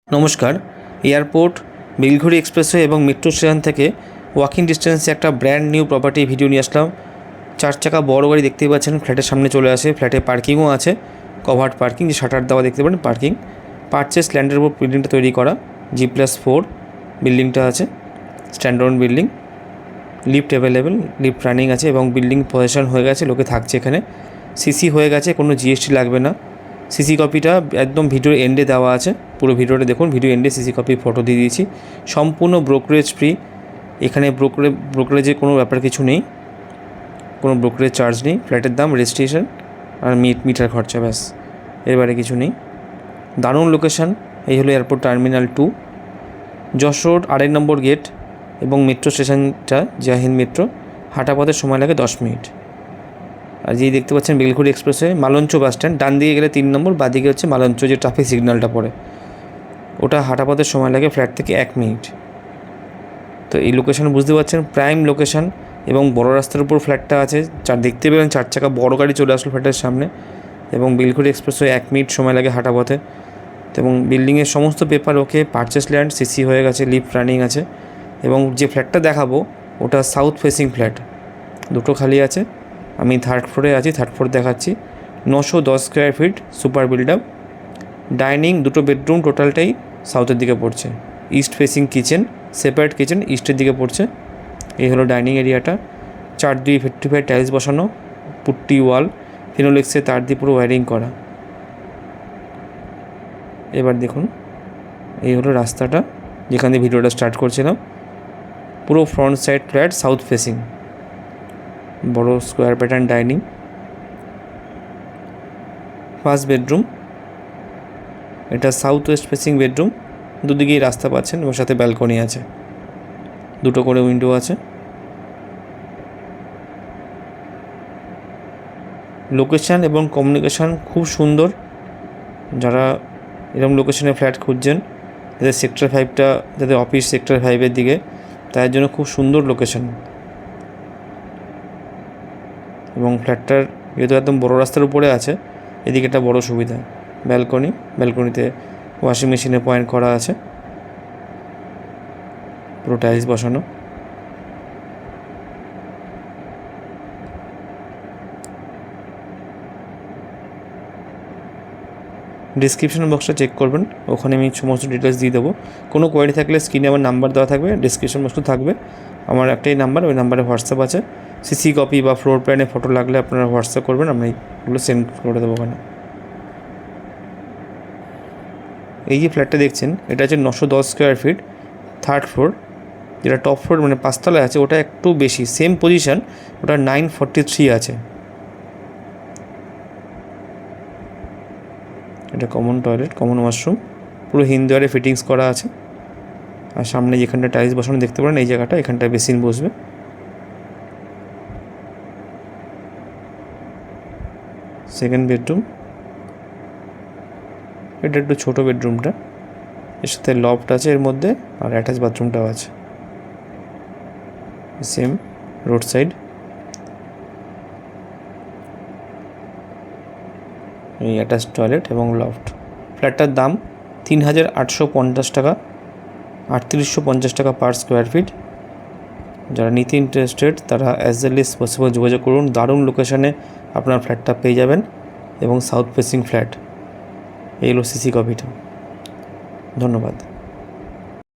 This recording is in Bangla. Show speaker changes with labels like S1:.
S1: নমস্কার। এয়ারপোর্ট, বেলঘড়ি এক্সপ্রেসওয়ে এবং মেট্রো স্টেশন থেকে ওয়াকিং ডিস্টেন্সে একটা ব্র্যান্ড নিউ প্রপার্টি ভিডিও নিয়ে আসলাম। 4 চাকা বড় গাড়ি দেখতেই পাচ্ছেন, ফ্ল্যাটের সামনে চলে আসে। ফ্ল্যাটে পার্কিংও আছে, কভার্ড পার্কিং, যে শাটার দেওয়া দেখতে পারেন পার্কিং। পারচেস ল্যান্ডের উপর বিল্ডিংটা তৈরি করা, G+4 বিল্ডিংটা আছে, standard building. Lift available, lift running আছে এবং বিল্ডিং পজিশন হয়ে গেছে, লোকে থাকছে এখানে। সিসি হয়ে গেছে, কোনো জিএসটি লাগবে না। সিসি কপিটা একদম ভিডিওর এন্ডে দেওয়া আছে, পুরো ভিডিওটা দেখুন। ভিডিও এন্ডে সিসি কপি ফটো দিয়ে দিয়েছি। সম্পূর্ণ ব্রোকারেজ ফ্রি, এখানে ব্রোকারেজের কোনো ব্যাপার কিছু নেই, কোনো ব্রোকারেজ চার্জ নেই। ফ্ল্যাটের দাম, রেজিস্ট্রেশন আর মিটার খরচা, ব্যাস, এর বাইরে কিছু নেই। দারুণ লোকেশান। এই হলো এয়ারপোর্ট টার্মিনাল 2, যশোর 8 নম্বর গেট এবং মেট্রো স্টেশনটা জয় হিন্দ মেট্রো। হাঁটা পথের সময় লাগে 10 মিনিট। আর যেই দেখতে পাচ্ছেন বেলঘড়ি এক্সপ্রেসওয়ে, মালঞ্চ বাস স্ট্যান্ড, ডান দিকে গেলে 3 নম্বর, বাদিকে হচ্ছে মালঞ্চ, যে ট্রাফিক সিগন্যালটা পড়ে ওটা। হাঁটা পথের সময় লাগে ফ্ল্যাট থেকে 1 মিনিট। তো এই লোকেশান বুঝতে পারছেন, প্রাইম লোকেশান এবং বড় রাস্তার উপর ফ্ল্যাটটা আছে। দেখতে পেলেন 4 চাকা বড় গাড়ি চলে আসলো ফ্ল্যাটের সামনে, এবং বেলঘড়ি এক্সপ্রেসওয়ে 1 মিনিট সময় লাগে হাঁটা পথে। এবং বিল্ডিংয়ের সমস্ত পেপার ওকে, পারচেস ল্যান্ড, সিসি হয়ে গেছে, লিফট রানিং আছে। এবং যে ফ্ল্যাটটা দেখাবো ওটা সাউথ ফেসিং ফ্ল্যাট, দুটো খালি আছে। আমি 3rd ফ্লোরে আছি, 3rd ফ্লোর দেখাচ্ছি। 910 square feet, super build up, dining, 2টো বেডরুম, টোটালটাই সাউথের দিকে পড়ছে। East facing kitchen, separate kitchen ইস্টের দিকে পড়ছে। এই হলো ডাইনিং এরিয়াটা। 4-2-55 টাইলস বসানো, পুট্টি ওয়াল, ফিনোলেক্সে তার দিয়ে পুরো ওয়্যারিং করা। এবার দেখুন, এই হলো রাস্তাটা যেখান দিয়ে ভিডিওটা স্টার্ট করছিলাম। পুরো front side flat, south facing, বড় square pattern dining. First bedroom, এটা সাউথ ওয়েস্ট ফেসিং বেডরুম, দুদিকেই রাস্তা পাচ্ছেন এবং সাথে ব্যালকনি আছে, 2টো করে উইন্ডো আছে। লোকেশান এবং কমিউনিকেশান খুব সুন্দর। যারা এরকম লোকেশানে ফ্ল্যাট খুঁজছেন, যাদের সেক্টর 5টা, যাদের অফিস সেক্টর 5-এর দিকে, তার জন্য খুব সুন্দর লোকেশান। এবং ফ্ল্যাটটার যেহেতু একদম বড় রাস্তার উপরে আছে, এদিকে একটা বড় সুবিধা, ব্যালকনি। ব্যালকনিতে ওয়াশিং মেশিনে পয়েন্ট করা আছে, পুরো টাইলস বসানো। ডিসক্রিপশন বক্সটা চেক করবেন, ওখানে আমি সমস্ত ডিটেলস দিয়ে দেবো। কোনো কোয়ারি থাকলে স্ক্রিনে আমার নাম্বার দেওয়া থাকবে, ডিসক্রিপশন বক্সও থাকবে। আমার একটাই নাম্বার, ওই নাম্বারে হোয়াটসঅ্যাপ আছে। সিসি কপি বা ফ্লোর প্ল্যানে ফটো লাগলে আপনারা হোয়াটসঅ্যাপ করবেন, আমি এগুলো সেন্ড করে দেবো ওখানে। এই যে ফ্ল্যাটটা দেখছেন, এটা হচ্ছে 910 স্কোয়ার ফিট, 3rd ফ্লোর। যেটা টপ ফ্লোর মানে 5তলায় আছে, ওটা একটু বেশি, সেম পজিশন, ওটা 943 আছে। এটা কমন টয়লেট, কমন ওয়াশরুম, পুরো হিন্দুয়ারে ফিটিংস করা আছে। আর সামনে যেখানটা টাইলস বসানো দেখতে পারেন, এই জায়গাটা, এখানটায় বেসিন বসবে। সেকেন্ড বেডরুম, এটা একটু ছোটো বেডরুমটা, এর সাথে লফট আছে এর মধ্যে, আর অ্যাটাচ বাথরুমটাও আছে, সেম রোড সাইড। এই অ্যাটাচ টয়লেট এবং লফট। ফ্ল্যাটটার দাম 3,850 টাকা, 3,850 টাকা পার স্কোয়ার ফিট। যারা নিতে ইন্টারেস্টেড তারা অ্যাজ এল এস পসিবল যোগাযোগ করুন। দারুণ লোকেশানে আপনার ফ্ল্যাটটা পেয়ে যাবেন এবং সাউথ ফেসিং ফ্ল্যাট। এই হলো সিসি কপিটা। ধন্যবাদ।